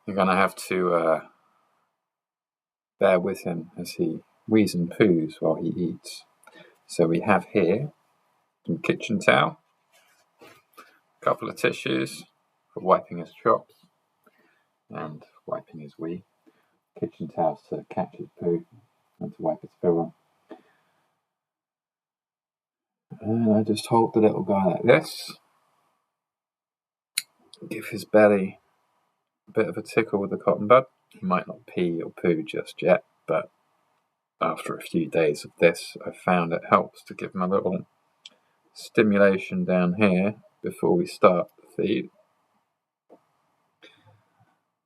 you're going to have to bear with him as he wheezes and poos while he eats. So we have here some kitchen towel, a couple of tissues for wiping his chops and wiping his wee, kitchen towels to catch his poo and to wipe his fill on. And I just hold the little guy like this, give his belly a bit of a tickle with the cotton bud. He might not pee or poo just yet, but after a few days of this, I found it helps to give him a little stimulation down here before we start the feed.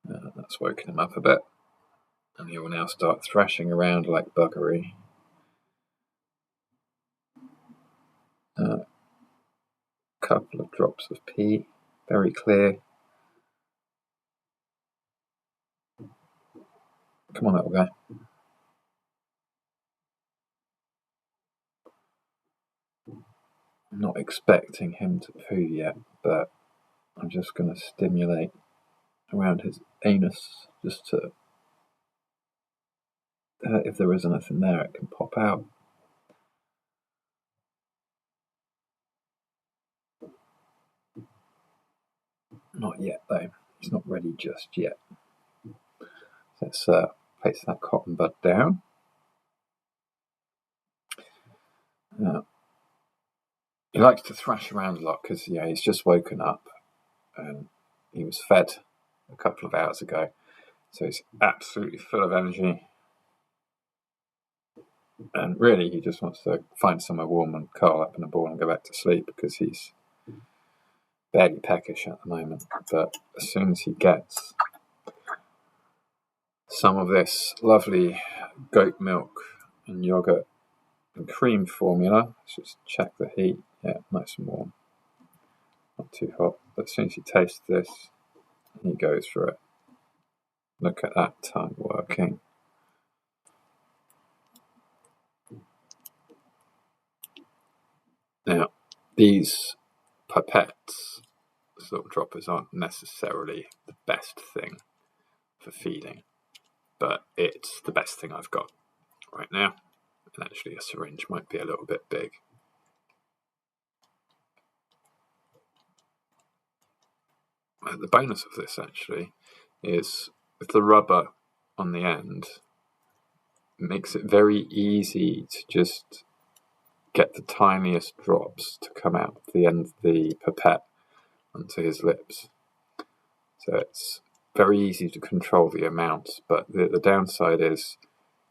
That's woken him up a bit, and he will now start thrashing around like buggery. Couple of drops of pee, very clear. Come on, little guy. I'm not expecting him to poo yet, but I'm just going to stimulate around his anus just to, if there is anything there, it can pop out. Not yet, though. He's not ready just yet. Let's place that cotton bud down. He likes to thrash around a lot because he's just woken up and he was fed a couple of hours ago, so he's absolutely full of energy. And really, he just wants to find somewhere warm and curl up in a ball and go back to sleep because he's barely peckish at the moment. But as soon as he gets some of this lovely goat milk and yogurt and cream formula, let's just check the heat. Yeah, nice and warm, not too hot. But as soon as he tastes this, he goes for it. Look at that tongue working. Now, these pipettes, little droppers, aren't necessarily the best thing for feeding, but it's the best thing I've got right now. And actually, a syringe might be a little bit big. The bonus of this actually is with the rubber on the end, it makes it very easy to just get the tiniest drops to come out the end of the pipette onto his lips. So it's very easy to control the amount, but the downside is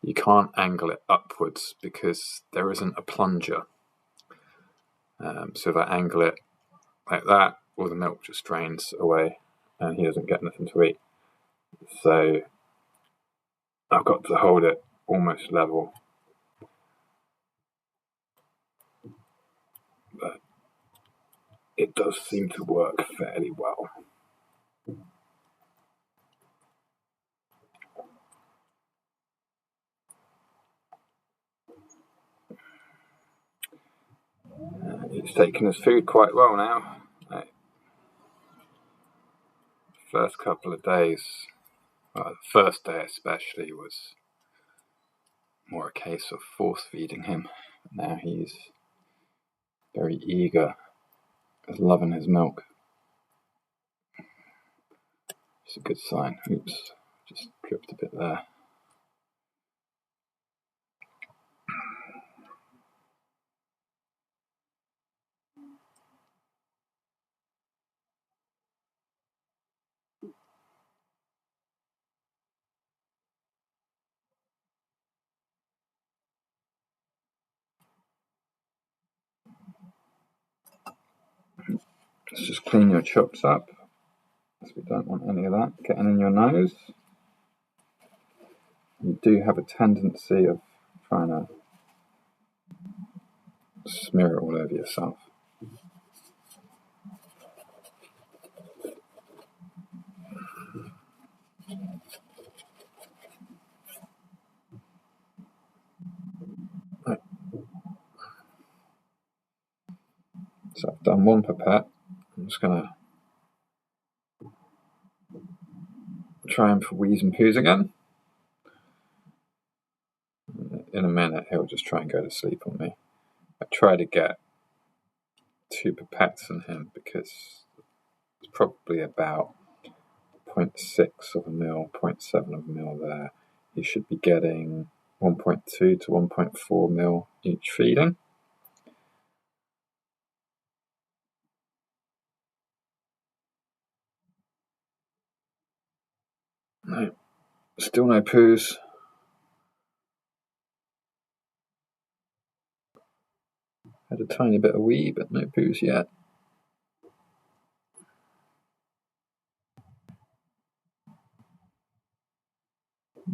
you can't angle it upwards because there isn't a plunger. So if I angle it like that, all the milk just drains away and he doesn't get anything to eat. So I've got to hold it almost level. But it does seem to work fairly well. He's taking his food quite well now. First couple of days, the first day especially, was more a case of force feeding him. Now he's very eager, is loving his milk. It's a good sign. Oops, just dripped a bit there. Let's just clean your chops up, because we don't want any of that getting in your nose. You do have a tendency of trying to smear it all over yourself. Right. So I've done one pipette. I'm just going to try him for wheeze and poos again. In a minute, he'll just try and go to sleep on me. I try to get 2 pipettes in him because it's probably about 0.6 of a mil, 0.7 of a mil there. He should be getting 1.2 to 1.4 mil each feeding. No, still no poos. Had a tiny bit of wee, but no poos yet.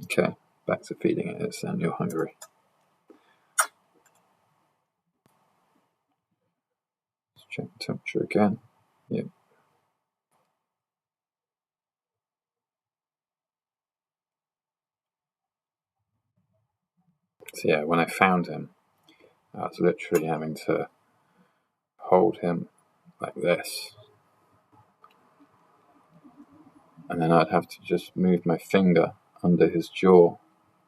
Okay, back to feeding it. It's then you're hungry. Let's check the temperature again. Yep. So yeah, when I found him, I was literally having to hold him like this. And then I'd have to just move my finger under his jaw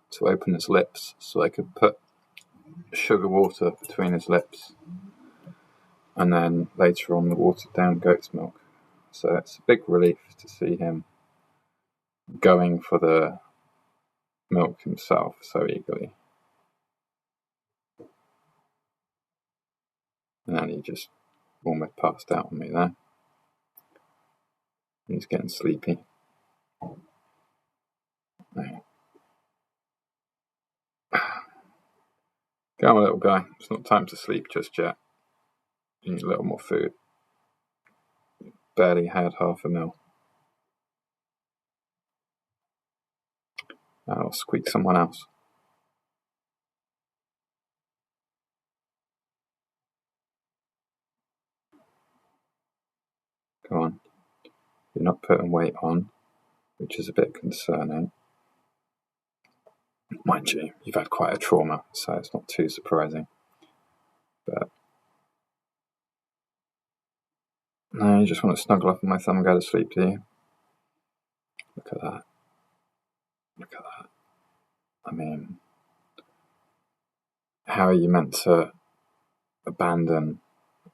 to open his lips so I could put sugar water between his lips. And then later on the watered down goat's milk. So it's a big relief to see him going for the milk himself so eagerly. And then he just almost passed out on me there. He's getting sleepy. Right. Come on, little guy. It's not time to sleep just yet. You need a little more food. Barely had half a mil. I'll squeak someone else. Come on. You're not putting weight on, which is a bit concerning. Mind you, you've had quite a trauma, so it's not too surprising. But no, you just want to snuggle up on my thumb and go to sleep, do you? Look at that. Look at that. I mean, how are you meant to abandon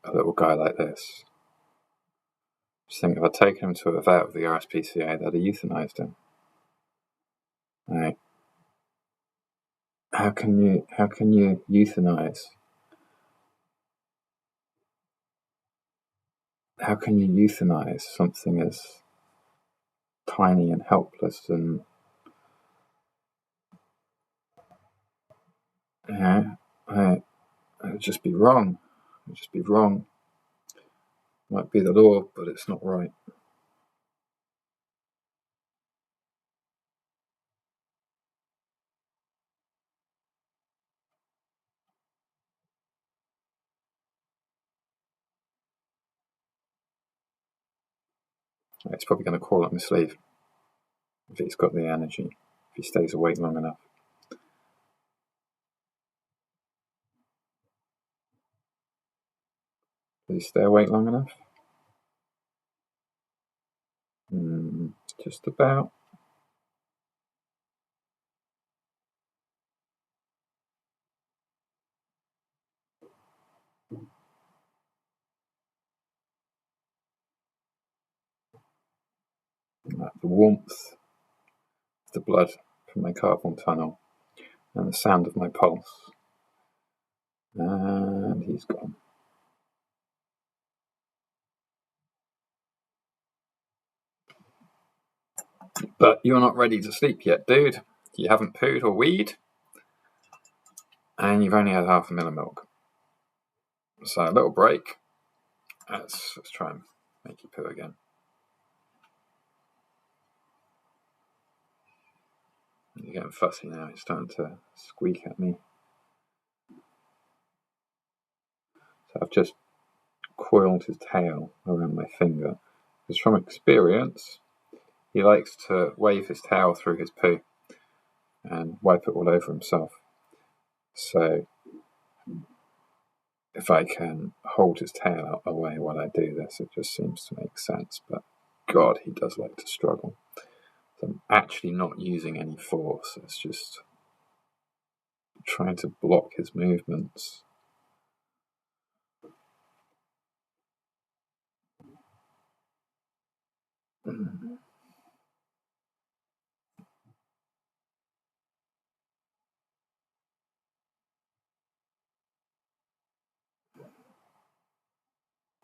a little guy like this? Just think if I'd taken him to a vet of the RSPCA, they'd have euthanized him. Right. How can you euthanize? How can you euthanize something as tiny and helpless and it would just be wrong. It would just be wrong. Might be the law, but it's not right. It's probably going to crawl up my sleeve if he's got the energy, if he stays awake long enough. Does he stay awake long enough? Just about. Like the warmth of the blood from my carpal tunnel and the sound of my pulse. And he's gone. But you're not ready to sleep yet, dude. You haven't pooed or weed, and you've only had half a mil of milk. So a little break. Let's try and make you poo again. You're getting fussy now. He's starting to squeak at me. So I've just coiled his tail around my finger. Because from experience, he likes to wave his tail through his poo and wipe it all over himself. So if I can hold his tail out away while I do this, it just seems to make sense. But God, he does like to struggle. Some actually not using any force. It's just trying to block his movements.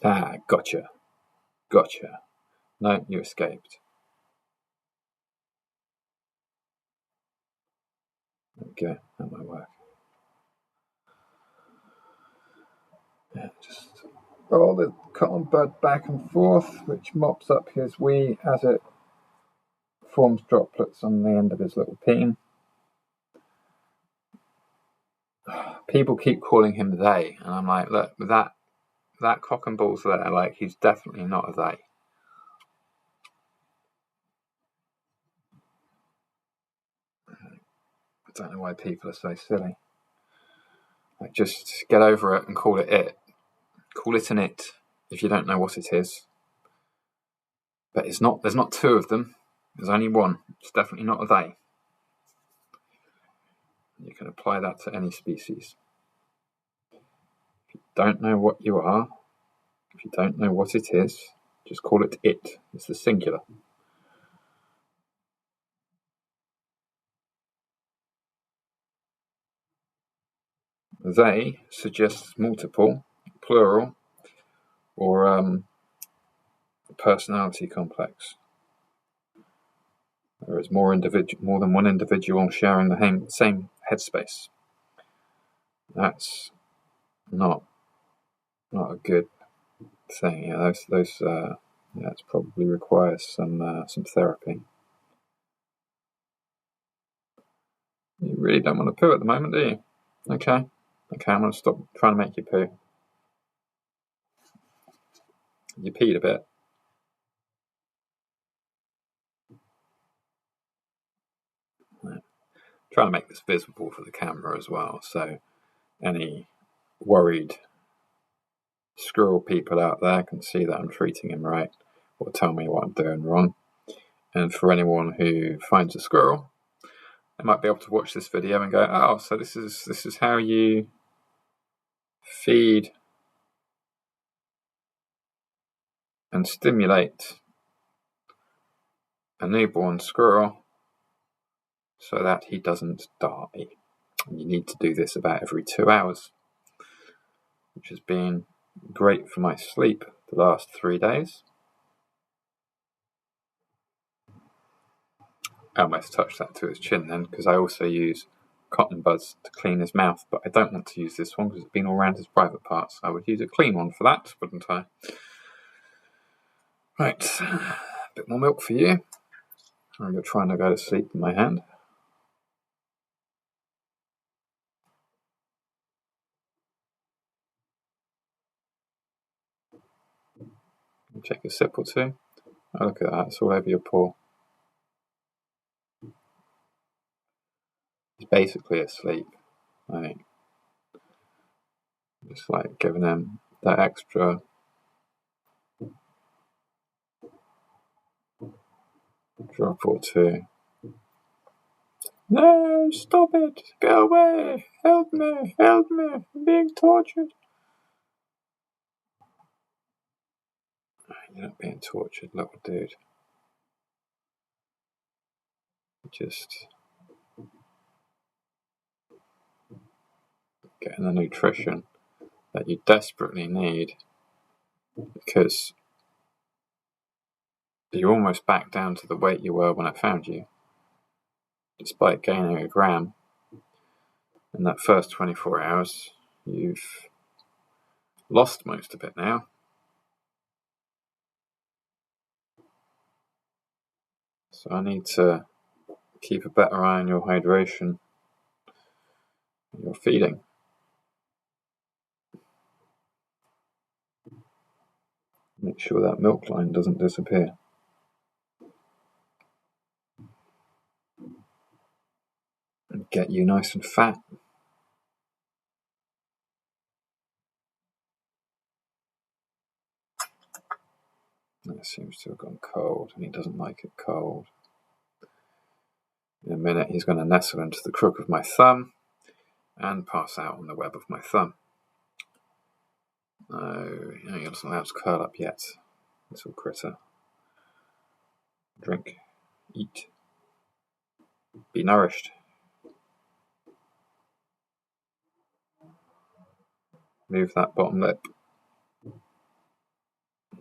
Ah, gotcha. Gotcha. No, you escaped. Okay, that might work. Yeah, just roll the cotton bud back and forth, which mops up his wee as it forms droplets on the end of his little peen. People keep calling him they, and I'm like, look, that cock and balls there, like, he's definitely not a they. I don't know why people are so silly. Like, just get over it and call it it. Call it an it if you don't know what it is. But it's not. There's not two of them. There's only one. It's definitely not a they. You can apply that to any species. If you don't know what you are, if you don't know what it is, just call it it. It's the singular. They suggests multiple, plural, or personality complex. There is more than one individual sharing the same headspace. That's not a good thing. Yeah, it probably requires some therapy. You really don't want to poo at the moment, do you? Okay, I'm going to stop trying to make you poo. You peed a bit. Right. Trying to make this visible for the camera as well, so any worried squirrel people out there can see that I'm treating him right, or tell me what I'm doing wrong. And for anyone who finds a squirrel, they might be able to watch this video and go, oh, so this is how you feed and stimulate a newborn squirrel so that he doesn't die. And you need to do this about every 2 hours, which has been great for my sleep the last 3 days. I almost touched that to his chin then, because I also use cotton buds to clean his mouth, but I don't want to use this one because it's been all around his private parts. I would use a clean one for that, wouldn't I? Right, a bit more milk for you. You're trying to go to sleep in my hand. Take a sip or two. Oh, look at that, it's all over your paw. He's basically asleep. I think. Just like giving him that extra drop or two. No, stop it! Go away! Help me! Help me! I'm being tortured! You're not being tortured, little dude. Just getting the nutrition that you desperately need, because you're almost back down to the weight you were when I found you, despite gaining a gram. In that first 24 hours, you've lost most of it now. So I need to keep a better eye on your hydration and your feeding. Make sure that milk line doesn't disappear. And get you nice and fat. That seems to have gone cold, and he doesn't like it cold. In a minute, he's going to nestle into the crook of my thumb and pass out on the web of my thumb. No, he doesn't allow to curl up yet, little critter. Drink, eat, be nourished. Move that bottom lip.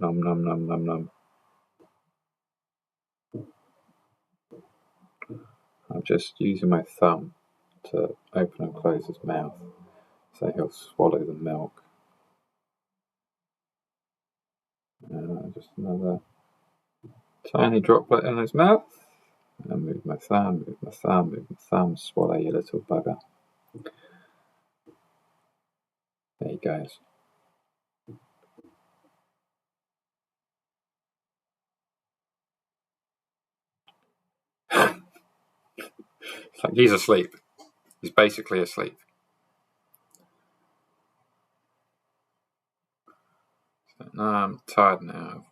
Nom nom nom nom nom. I'm just using my thumb to open and close his mouth so he'll swallow the milk. Just another tiny droplet in his mouth. And move my thumb, move my thumb, move my thumb. Swallow, you little bugger. There he goes. It's like he's asleep. He's basically asleep. So, no, I'm tired now.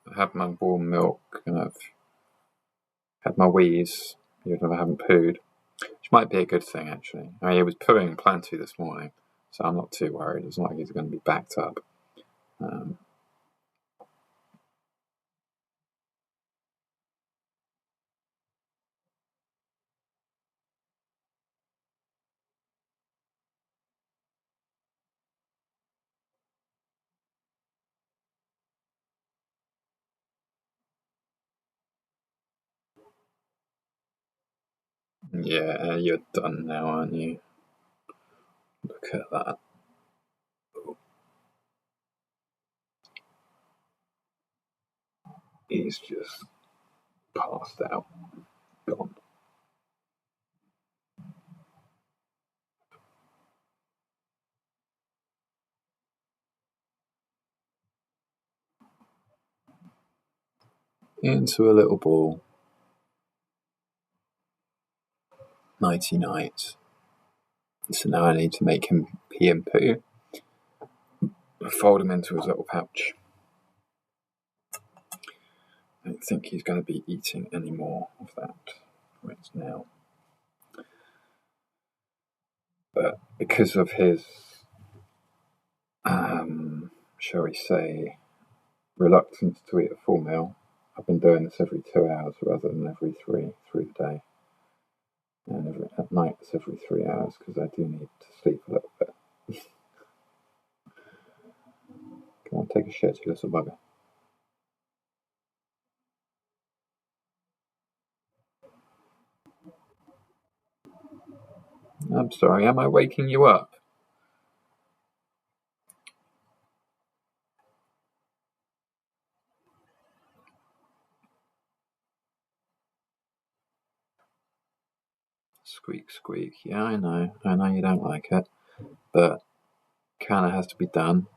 I've had my warm milk and I've had my wheeze, even if I haven't pooed, which might be a good thing actually. I mean, he was pooing plenty this morning, so I'm not too worried. It's not like he's going to be backed up. Yeah, you're done now, aren't you? Look at that. He's just passed out. Gone. Into a little ball. Nighty night. So now I need to make him pee and poo. Fold him into his little pouch. I don't think he's going to be eating any more of that right now. But because of his, shall we say, reluctance to eat a full meal, I've been doing this every 2 hours rather than every three through the day. And at night it's every 3 hours because I do need to sleep a little bit. Come on, take a shit, you little bugger. I'm sorry, am I waking you up? Squeak, squeak. Yeah, I know you don't like it, but kinda has to be done.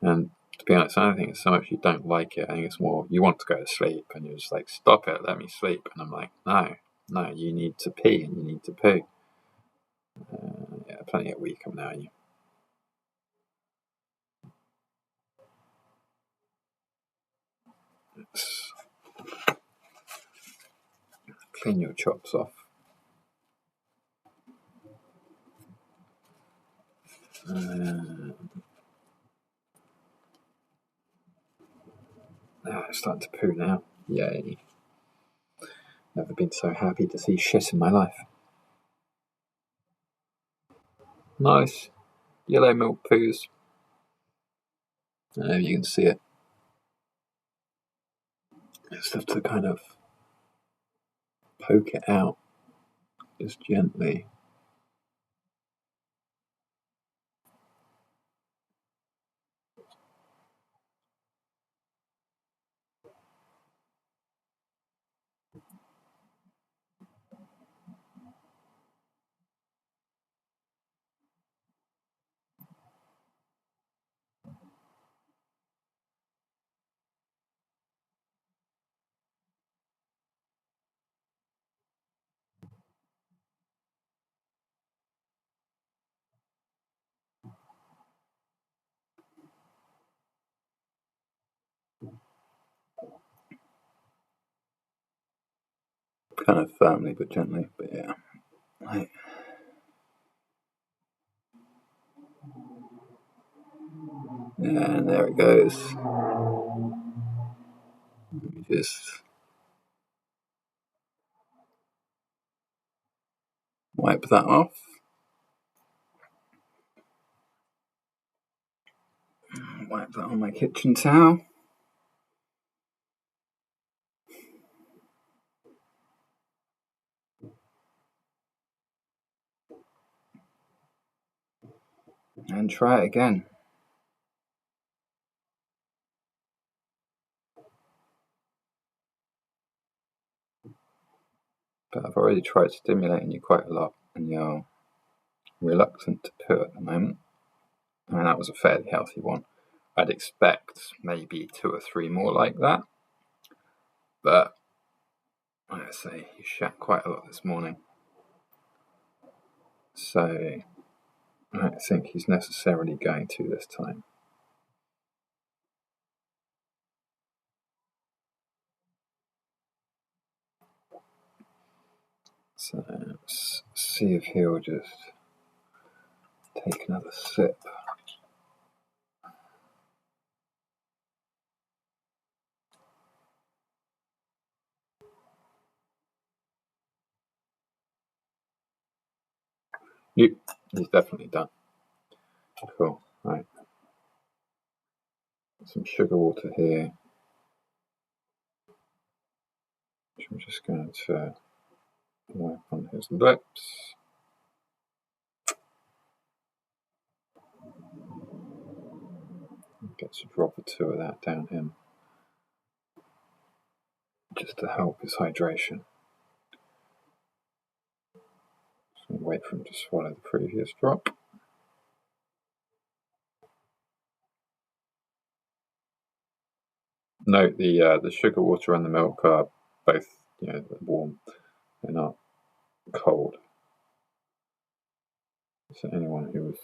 And to be honest, I don't think it's so much you don't like it. I think it's more you want to go to sleep and you're just like, stop it, let me sleep. And I'm like, no, you need to pee and you need to poo. Yeah, plenty of week coming out of you. Let's clean your chops off. It's starting to poo now. Yay. Never been so happy to see shit in my life. Nice. Yellow milk poos. You can see it. Just have to kind of poke it out. Just gently. kind of firmly but gently, but yeah. Right. And there it goes. Let me just wipe that off. Wipe that on my kitchen towel. And try it again. But I've already tried stimulating you quite a lot, and you're reluctant to poo at the moment. I mean, that was a fairly healthy one. I'd expect maybe 2 or 3 more like that. But, like I say, you shat quite a lot this morning. So, I don't think he's necessarily going to this time. So, let's see if he'll just take another sip. Yep, he's definitely done. Cool, right. Some sugar water here, which I'm just going to wipe on his lips. Get a drop or 2 of that down him, just to help his hydration. So wait for him to swallow the previous drop. Note the sugar water and the milk are both warm. They're not cold. So anyone who was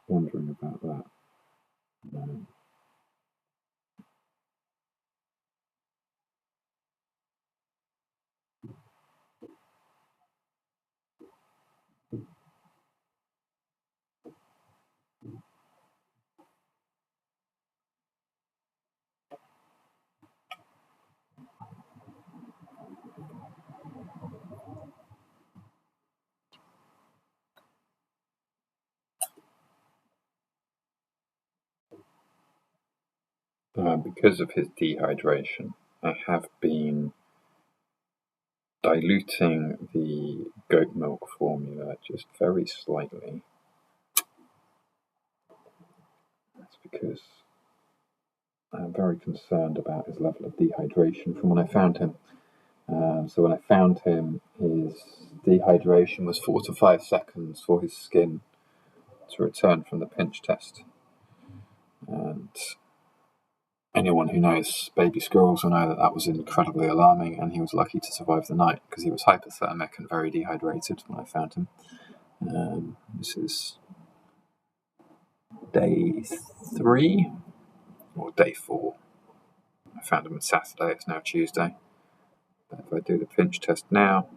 wondering about that. Because of his dehydration, I have been diluting the goat milk formula just very slightly. That's because I'm very concerned about his level of dehydration from when I found him. So when I found him, his dehydration was 4 to 5 seconds for his skin to return from the pinch test. And anyone who knows baby squirrels will know that that was incredibly alarming, and he was lucky to survive the night because he was hypothermic and very dehydrated when I found him. This is day 3 or day 4. I found him on Saturday, it's now Tuesday. But if I do the pinch test now,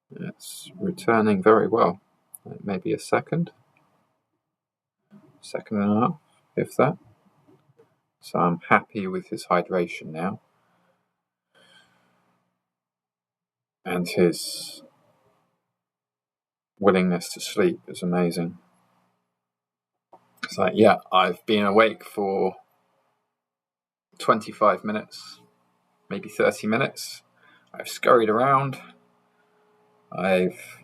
it's returning very well. Maybe a second and a half, if that. So I'm happy with his hydration now. And his willingness to sleep is amazing. It's like, yeah, I've been awake for 25 minutes, maybe 30 minutes. I've scurried around. I've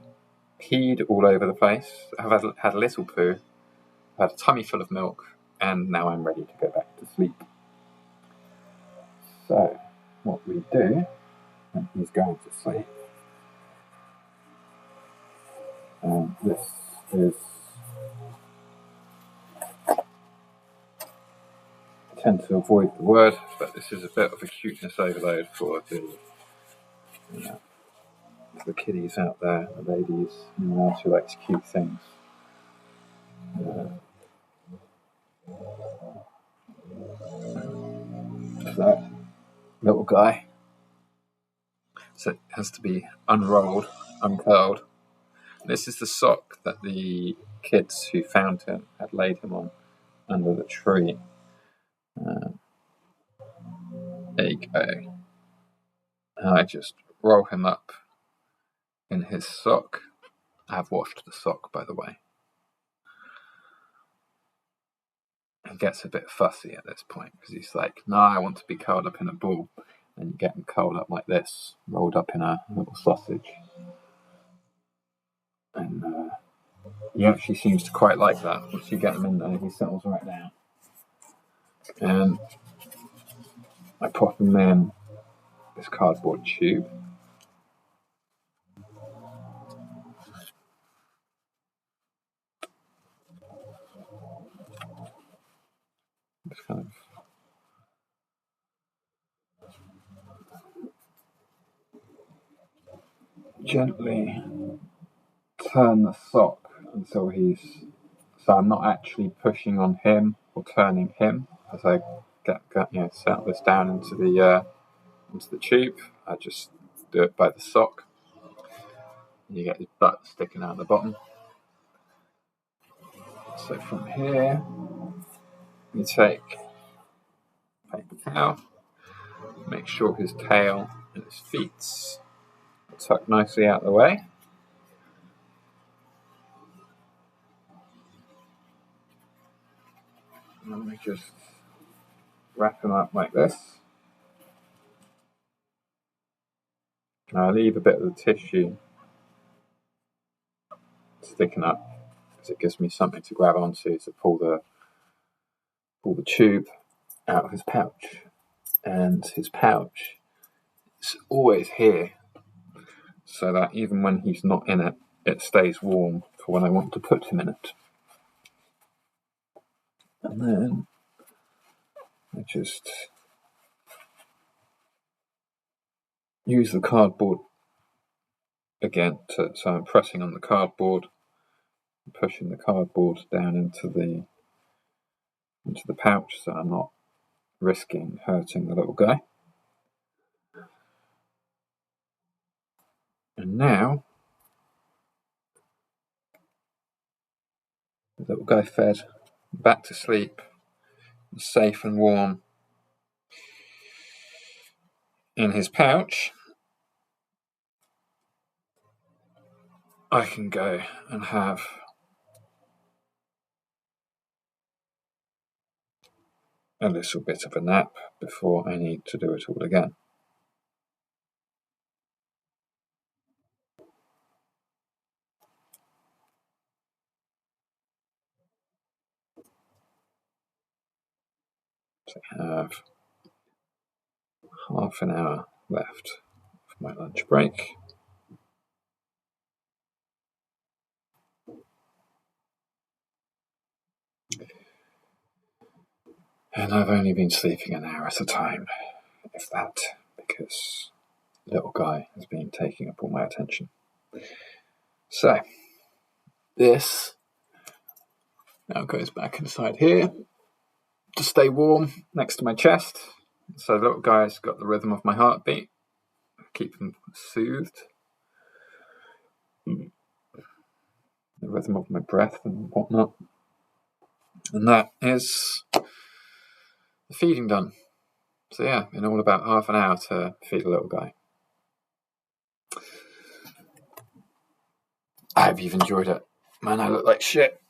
peed all over the place. I've had a little poo. I've had a tummy full of milk. And now I'm ready to go back to sleep. So, what we do when he's going to sleep, this is, I tend to avoid the word, but this is a bit of a cuteness overload for the kiddies out there, the ladies, anyone else who likes cute things. So little guy. So it has to be unrolled, uncurled. This is the sock that the kids who found him had laid him on under the tree. There you go. And I just roll him up in his sock. I have washed the sock, by the way. He gets a bit fussy at this point because he's like, no, I want to be curled up in a ball. And you get him curled up like this, rolled up in a little sausage. And he actually seems to quite like that. Once you get him in there, he settles right down. And I pop him in this cardboard tube. Just kind of gently turn the sock until so I'm not actually pushing on him or turning him as I settle this down into the tube. I just do it by the sock. And you get his butt sticking out the bottom. So from here, you take a paper towel, make sure his tail and his feet are tucked nicely out of the way. And we just wrap him up like this. And I leave a bit of the tissue sticking up because it gives me something to grab onto to pull the tube out of his pouch. And his pouch is always here, so that even when he's not in it, it stays warm for when I want to put him in it. And then I just use the cardboard again, so I'm pressing on the cardboard, pushing the cardboard down into the pouch, so I'm not risking hurting the little guy. And now the little guy fed, back to sleep, safe and warm in his pouch, I can go and have a little bit of a nap before I need to do it all again. So I have half an hour left for my lunch break. And I've only been sleeping an hour at a time, if that, because little guy has been taking up all my attention. So, this now goes back inside here to stay warm next to my chest. So little guy's got the rhythm of my heartbeat, keep him soothed. The rhythm of my breath and whatnot. And that is the feeding done. So yeah, in all about half an hour to feed a little guy. I hope you've enjoyed it. Man, I look like shit.